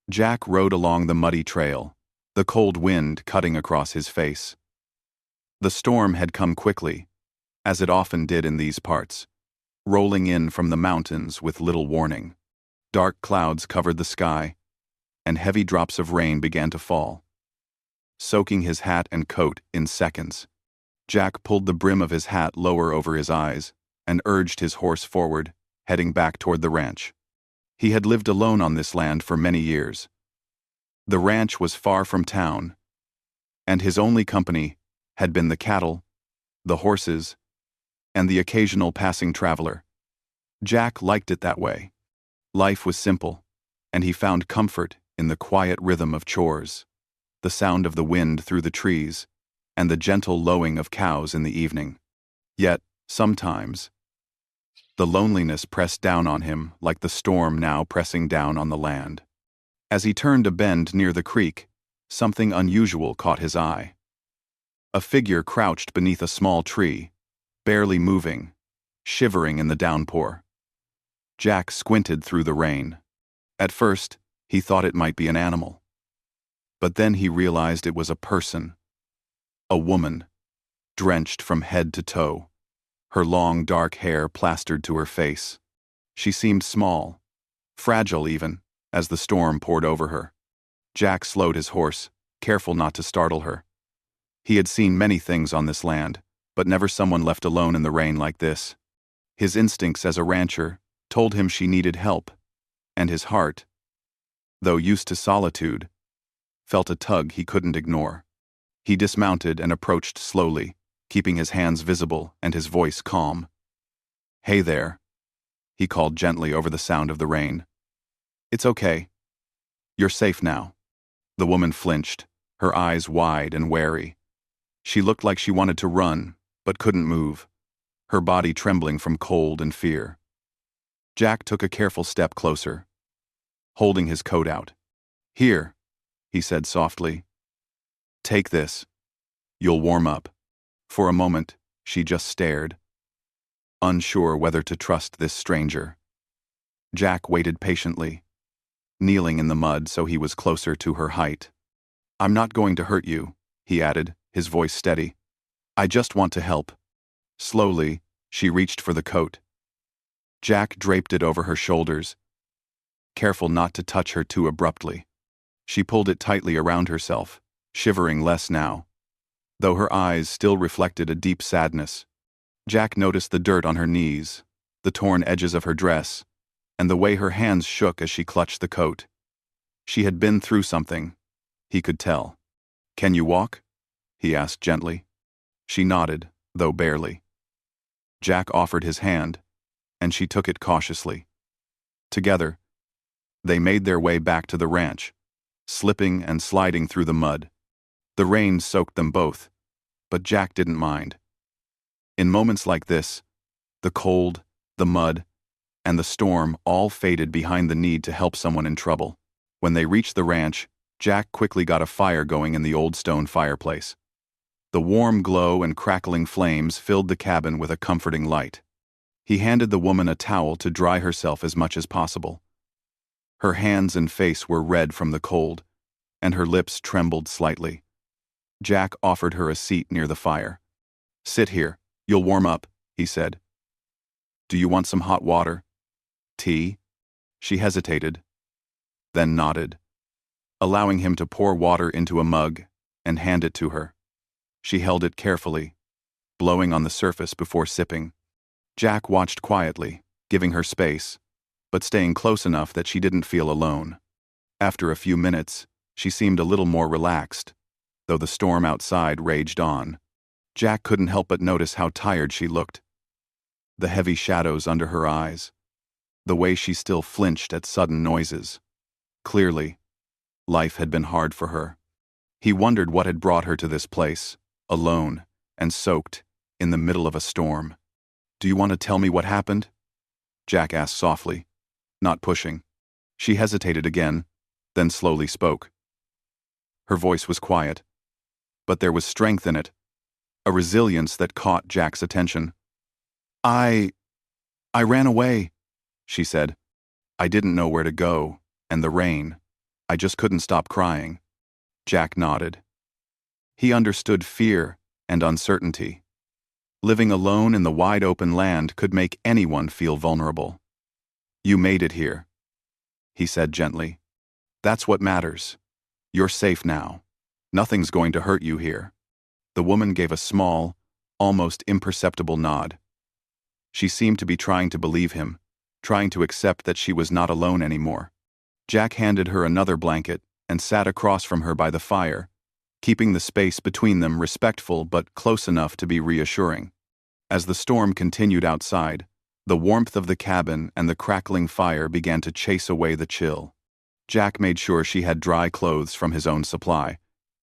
Jack rode along the muddy trail, the cold wind cutting across his face. The storm had come quickly, as it often did in these parts, rolling in from the mountains with little warning. Dark clouds covered the sky, and heavy drops of rain began to fall, soaking his hat and coat in seconds. Jack pulled the brim of his hat lower over his eyes and urged his horse forward, heading back toward the ranch. He had lived alone on this land for many years. The ranch was far from town, and his only company had been the cattle, the horses, and the occasional passing traveler. Jack liked it that way. Life was simple, and he found comfort in the quiet rhythm of chores, the sound of the wind through the trees, and the gentle lowing of cows in the evening. Yet, sometimes, the loneliness pressed down on him like the storm now pressing down on the land. As he turned a bend near the creek, something unusual caught his eye. A figure crouched beneath a small tree, barely moving, shivering in the downpour. Jack squinted through the rain. At first, he thought it might be an animal. But then he realized it was a person. A woman, drenched from head to toe, her long dark hair plastered to her face. She seemed small, fragile even, as the storm poured over her. Jack slowed his horse, careful not to startle her. He had seen many things on this land, but never someone left alone in the rain like this. His instincts as a rancher told him she needed help, and his heart, though used to solitude, felt a tug he couldn't ignore. He dismounted and approached slowly, keeping his hands visible and his voice calm. "Hey there," he called gently over the sound of the rain. "It's okay. You're safe now." The woman flinched, her eyes wide and wary. She looked like she wanted to run, but couldn't move, her body trembling from cold and fear. Jack took a careful step closer, holding his coat out. "Here," he said softly. "Take this. You'll warm up." For a moment, she just stared, unsure whether to trust this stranger. Jack waited patiently, kneeling in the mud so he was closer to her height. "I'm not going to hurt you," he added, his voice steady. "I just want to help." Slowly, she reached for the coat. Jack draped it over her shoulders, careful not to touch her too abruptly. She pulled it tightly around herself, shivering less now, though her eyes still reflected a deep sadness. Jack noticed the dirt on her knees, the torn edges of her dress, and the way her hands shook as she clutched the coat. She had been through something, he could tell. "Can you walk?" he asked gently. She nodded, though barely. Jack offered his hand, and she took it cautiously. Together, they made their way back to the ranch, slipping and sliding through the mud. The rain soaked them both, but Jack didn't mind. In moments like this, the cold, the mud, and the storm all faded behind the need to help someone in trouble. When they reached the ranch, Jack quickly got a fire going in the old stone fireplace. The warm glow and crackling flames filled the cabin with a comforting light. He handed the woman a towel to dry herself as much as possible. Her hands and face were red from the cold, and her lips trembled slightly. Jack offered her a seat near the fire. "Sit here, you'll warm up," he said. "Do you want some hot water? Tea?" She hesitated, then nodded, allowing him to pour water into a mug and hand it to her. She held it carefully, blowing on the surface before sipping. Jack watched quietly, giving her space, but staying close enough that she didn't feel alone. After a few minutes, she seemed a little more relaxed, though the storm outside raged on. Jack couldn't help but notice how tired she looked. The heavy shadows under her eyes, the way she still flinched at sudden noises. Clearly, life had been hard for her. He wondered what had brought her to this place, alone and soaked, in the middle of a storm. "Do you want to tell me what happened?" Jack asked softly, not pushing. She hesitated again, then slowly spoke. Her voice was quiet, but there was strength in it, a resilience that caught Jack's attention. I ran away," she said. "I didn't know where to go, and the rain. I just couldn't stop crying. Jack nodded. He understood fear and uncertainty. Living alone in the wide-open land could make anyone feel vulnerable. You made it here, he said gently. That's what matters. You're safe now. Nothing's going to hurt you here. The woman gave a small, almost imperceptible nod. She seemed to be trying to believe him, trying to accept that she was not alone anymore. Jack handed her another blanket and sat across from her by the fire, keeping the space between them respectful but close enough to be reassuring. As the storm continued outside, the warmth of the cabin and the crackling fire began to chase away the chill. Jack made sure she had dry clothes from his own supply,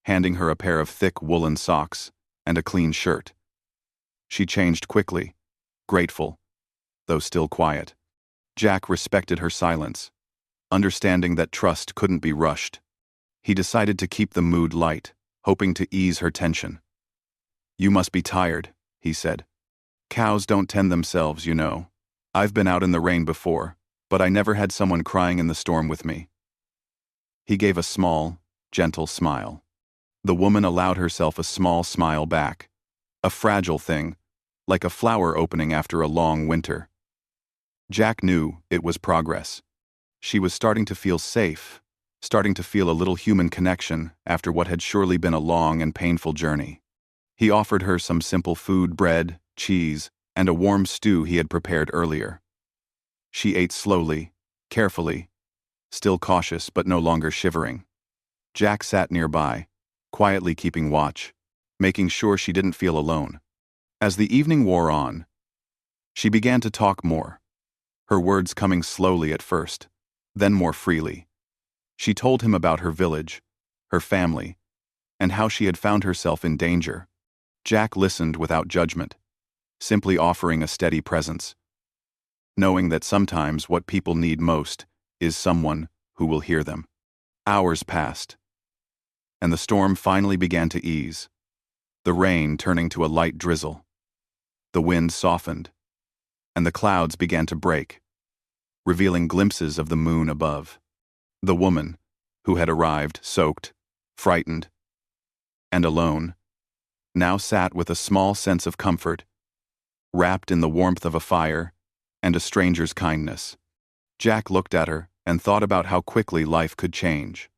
handing her a pair of thick woolen socks and a clean shirt. She changed quickly, grateful, though still quiet. Jack respected her silence, understanding that trust couldn't be rushed. He decided to keep the mood light, hoping to ease her tension. You must be tired, he said. Cows don't tend themselves, you know. I've been out in the rain before, but I never had someone crying in the storm with me. He gave a small, gentle smile. The woman allowed herself a small smile back, a fragile thing, like a flower opening after a long winter. Jack knew it was progress. She was starting to feel safe, starting to feel a little human connection after what had surely been a long and painful journey. He offered her some simple food, bread, cheese, and a warm stew he had prepared earlier. She ate slowly, carefully, still cautious but no longer shivering. Jack sat nearby, quietly keeping watch, making sure she didn't feel alone. As the evening wore on, she began to talk more, her words coming slowly at first, then more freely. She told him about her village, her family, and how she had found herself in danger. Jack listened without judgment, simply offering a steady presence, knowing that sometimes what people need most is someone who will hear them. Hours passed, and the storm finally began to ease, the rain turning to a light drizzle. The wind softened, and the clouds began to break, revealing glimpses of the moon above. The woman, who had arrived soaked, frightened, and alone, now sat with a small sense of comfort, wrapped in the warmth of a fire and a stranger's kindness. Jack looked at her and thought about how quickly life could change.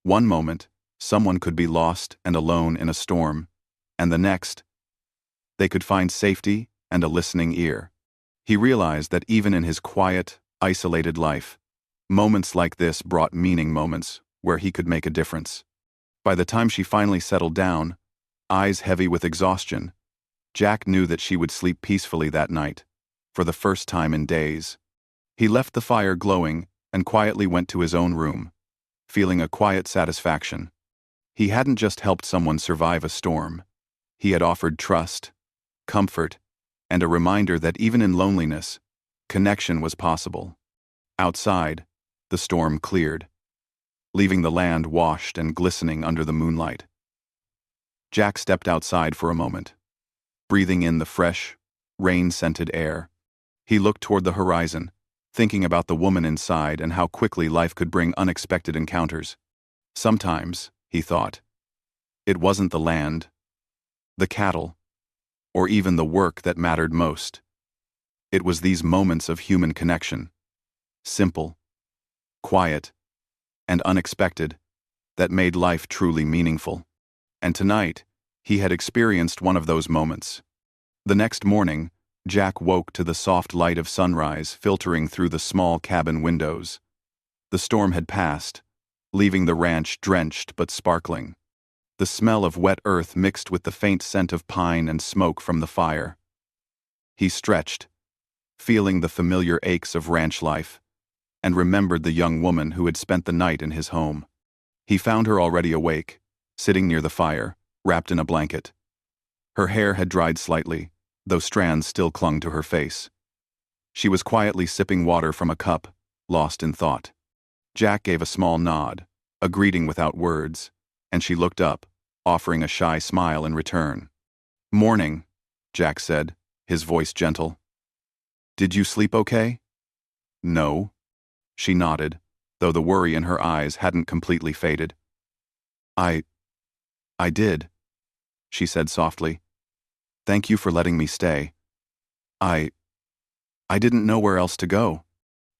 One moment, someone could be lost and alone in a storm, and the next, they could find safety and a listening ear. He realized that even in his quiet, isolated life, moments like this brought meaning, moments where he could make a difference. By the time she finally settled down, eyes heavy with exhaustion, Jack knew that she would sleep peacefully that night, for the first time in days. He left the fire glowing and quietly went to his own room, feeling a quiet satisfaction. He hadn't just helped someone survive a storm. He had offered trust, comfort, and a reminder that even in loneliness, connection was possible. Outside, the storm cleared, leaving the land washed and glistening under the moonlight. Jack stepped outside for a moment, breathing in the fresh, rain-scented air. He looked toward the horizon, thinking about the woman inside and how quickly life could bring unexpected encounters. Sometimes, he thought, it wasn't the land, the cattle, or even the work that mattered most. It was these moments of human connection, simple, quiet, and unexpected, that made life truly meaningful. And tonight, he had experienced one of those moments. The next morning, Jack woke to the soft light of sunrise filtering through the small cabin windows. The storm had passed, leaving the ranch drenched but sparkling. The smell of wet earth mixed with the faint scent of pine and smoke from the fire. He stretched, feeling the familiar aches of ranch life, and remembered the young woman who had spent the night in his home. He found her already awake, sitting near the fire, wrapped in a blanket. Her hair had dried slightly, though strands still clung to her face. She was quietly sipping water from a cup, lost in thought. Jack gave a small nod, a greeting without words, and she looked up, offering a shy smile in return. "Morning," Jack said, his voice gentle. "Did you sleep okay?" "No." She nodded, though the worry in her eyes hadn't completely faded. I did, she said softly. Thank you for letting me stay. I didn't know where else to go.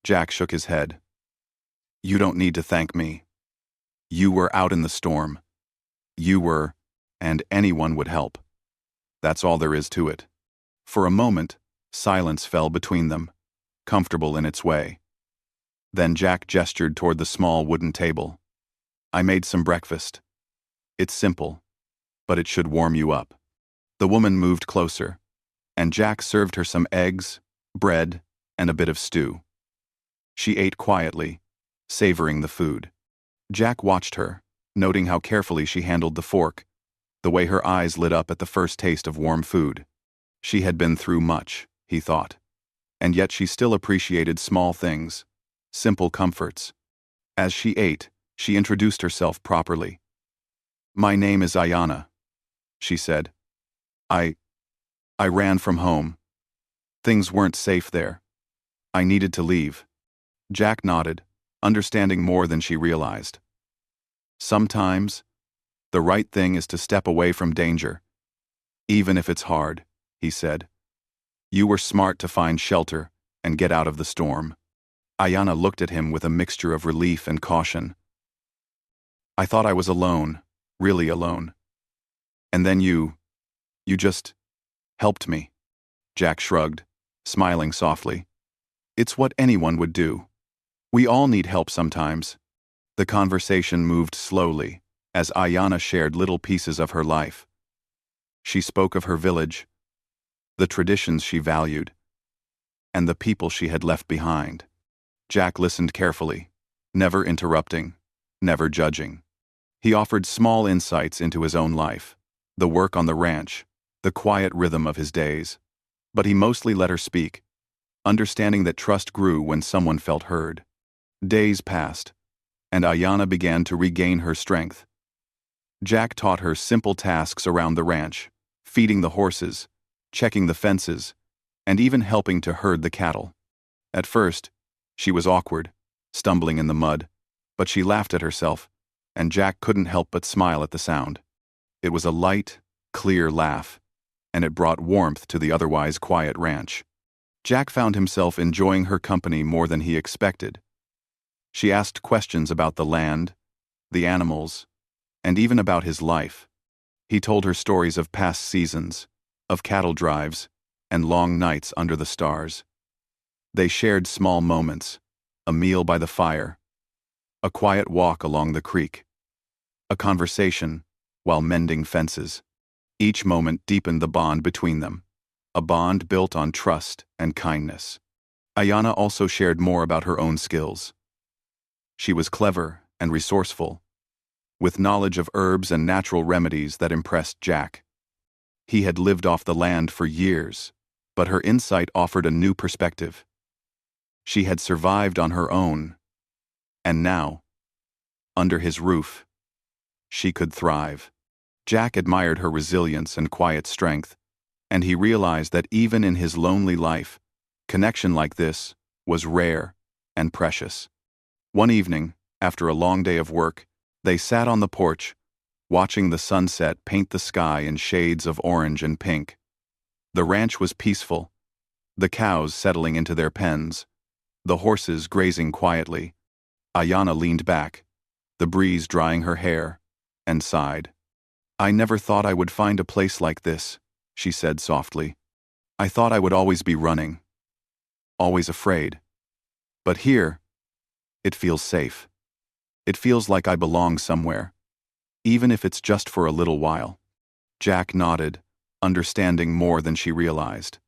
Jack shook his head. You don't need to thank me. You were out in the storm. You were, and anyone would help. That's all there is to it. For a moment, silence fell between them, comfortable in its way. Then Jack gestured toward the small wooden table. I made some breakfast. It's simple, but it should warm you up. The woman moved closer, and Jack served her some eggs, bread, and a bit of stew. She ate quietly, savoring the food. Jack watched her, noting how carefully she handled the fork, the way her eyes lit up at the first taste of warm food. She had been through much, he thought, and yet she still appreciated small things, simple comforts. As she ate, she introduced herself properly. My name is Ayana, she said. I ran from home. Things weren't safe there. I needed to leave. Jack nodded, understanding more than she realized. Sometimes, the right thing is to step away from danger, even if it's hard, he said. You were smart to find shelter and get out of the storm. Ayana looked at him with a mixture of relief and caution. I thought I was alone, really alone. And then you just helped me. Jack shrugged, smiling softly. It's what anyone would do. We all need help sometimes. The conversation moved slowly, as Ayana shared little pieces of her life. She spoke of her village, the traditions she valued, and the people she had left behind. Jack listened carefully, never interrupting, never judging. He offered small insights into his own life, the work on the ranch, the quiet rhythm of his days. But he mostly let her speak, understanding that trust grew when someone felt heard. Days passed, and Ayana began to regain her strength. Jack taught her simple tasks around the ranch, feeding the horses, checking the fences, and even helping to herd the cattle. At first, she was awkward, stumbling in the mud, but she laughed at herself, and Jack couldn't help but smile at the sound. It was a light, clear laugh, and it brought warmth to the otherwise quiet ranch. Jack found himself enjoying her company more than he expected. She asked questions about the land, the animals, and even about his life. He told her stories of past seasons, of cattle drives, and long nights under the stars. They shared small moments, a meal by the fire, a quiet walk along the creek, a conversation while mending fences. Each moment deepened the bond between them, a bond built on trust and kindness. Ayana also shared more about her own skills. She was clever and resourceful, with knowledge of herbs and natural remedies that impressed Jack. He had lived off the land for years, but her insight offered a new perspective. She had survived on her own, and now, under his roof, she could thrive. Jack admired her resilience and quiet strength, and he realized that even in his lonely life, connection like this was rare and precious. One evening, after a long day of work, they sat on the porch, watching the sunset paint the sky in shades of orange and pink. The ranch was peaceful, the cows settling into their pens, the horses grazing quietly. Ayana leaned back, the breeze drying her hair, and sighed. I never thought I would find a place like this, she said softly. I thought I would always be running, always afraid. But here, it feels safe. It feels like I belong somewhere, even if it's just for a little while. Jack nodded, understanding more than she realized.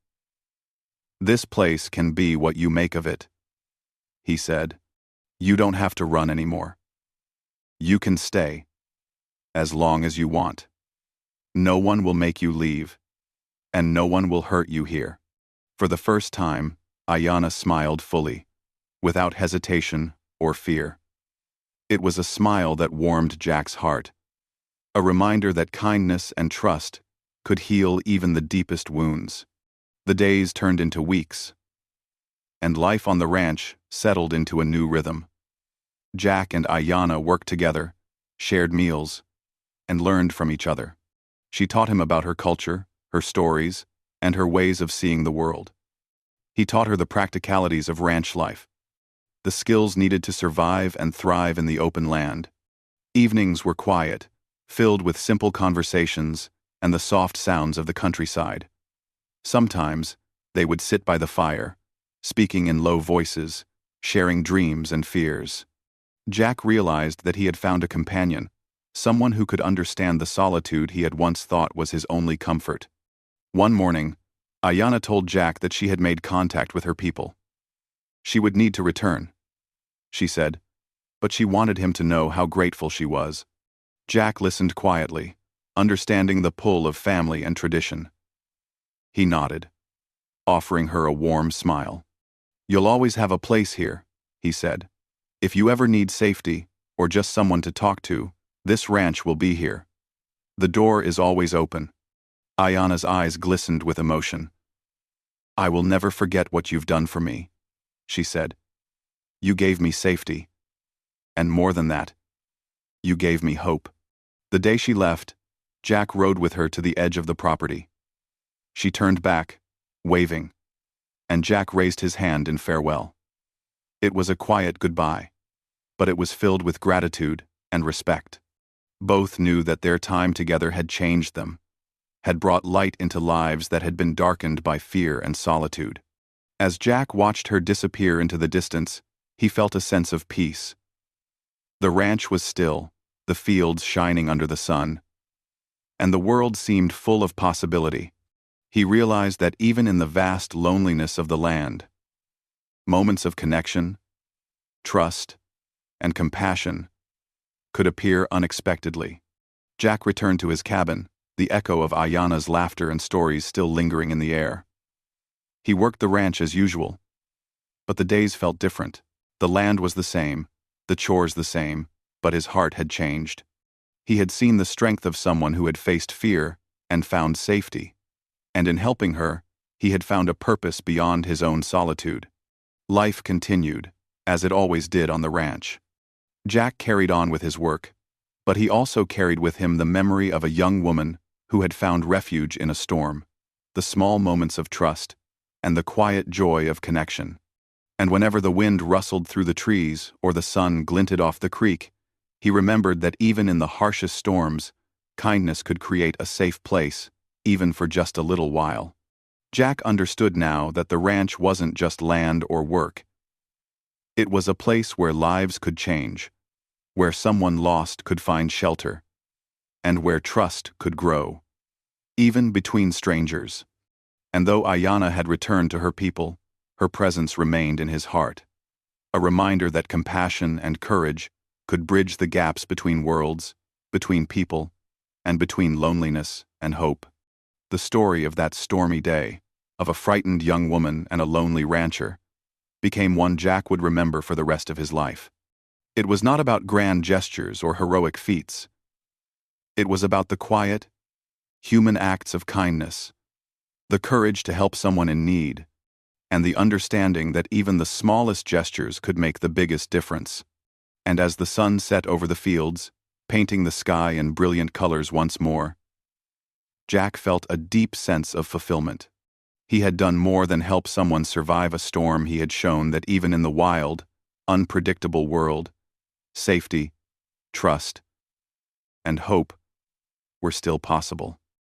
This place can be what you make of it, he said. You don't have to run anymore. You can stay, as long as you want. No one will make you leave, and no one will hurt you here. For the first time, Ayana smiled fully, without hesitation or fear. It was a smile that warmed Jack's heart, a reminder that kindness and trust could heal even the deepest wounds. The days turned into weeks, and life on the ranch settled into a new rhythm. Jack and Ayanna worked together, shared meals, and learned from each other. She taught him about her culture, her stories, and her ways of seeing the world. He taught her the practicalities of ranch life, the skills needed to survive and thrive in the open land. Evenings were quiet, filled with simple conversations and the soft sounds of the countryside. Sometimes, they would sit by the fire, speaking in low voices, sharing dreams and fears. Jack realized that he had found a companion, someone who could understand the solitude he had once thought was his only comfort. One morning, Ayanna told Jack that she had made contact with her people. She would need to return, she said, but she wanted him to know how grateful she was. Jack listened quietly, understanding the pull of family and tradition. He nodded, offering her a warm smile. "You'll always have a place here," he said. "If you ever need safety, or just someone to talk to, this ranch will be here. The door is always open." Ayanna's eyes glistened with emotion. "I will never forget what you've done for me," she said. "You gave me safety. And more than that, you gave me hope." The day she left, Jack rode with her to the edge of the property. She turned back, waving, and Jack raised his hand in farewell. It was a quiet goodbye, but it was filled with gratitude and respect. Both knew that their time together had changed them, had brought light into lives that had been darkened by fear and solitude. As Jack watched her disappear into the distance, he felt a sense of peace. The ranch was still, the fields shining under the sun, and the world seemed full of possibility. He realized that even in the vast loneliness of the land, moments of connection, trust, and compassion could appear unexpectedly. Jack returned to his cabin, the echo of Ayanna's laughter and stories still lingering in the air. He worked the ranch as usual, but the days felt different. The land was the same, the chores the same, but his heart had changed. He had seen the strength of someone who had faced fear and found safety, and in helping her, he had found a purpose beyond his own solitude. Life continued, as it always did on the ranch. Jack carried on with his work, but he also carried with him the memory of a young woman who had found refuge in a storm, the small moments of trust, and the quiet joy of connection. And whenever the wind rustled through the trees or the sun glinted off the creek, he remembered that even in the harshest storms, kindness could create a safe place, even for just a little while. Jack understood now that the ranch wasn't just land or work. It was a place where lives could change, where someone lost could find shelter, and where trust could grow, even between strangers. And though Ayanna had returned to her people, her presence remained in his heart, a reminder that compassion and courage could bridge the gaps between worlds, between people, and between loneliness and hope. The story of that stormy day, of a frightened young woman and a lonely rancher, became one Jack would remember for the rest of his life. It was not about grand gestures or heroic feats. It was about the quiet, human acts of kindness, the courage to help someone in need, and the understanding that even the smallest gestures could make the biggest difference. And as the sun set over the fields, painting the sky in brilliant colors once more, Jack felt a deep sense of fulfillment. He had done more than help someone survive a storm. He had shown that even in the wild, unpredictable world, safety, trust, and hope were still possible.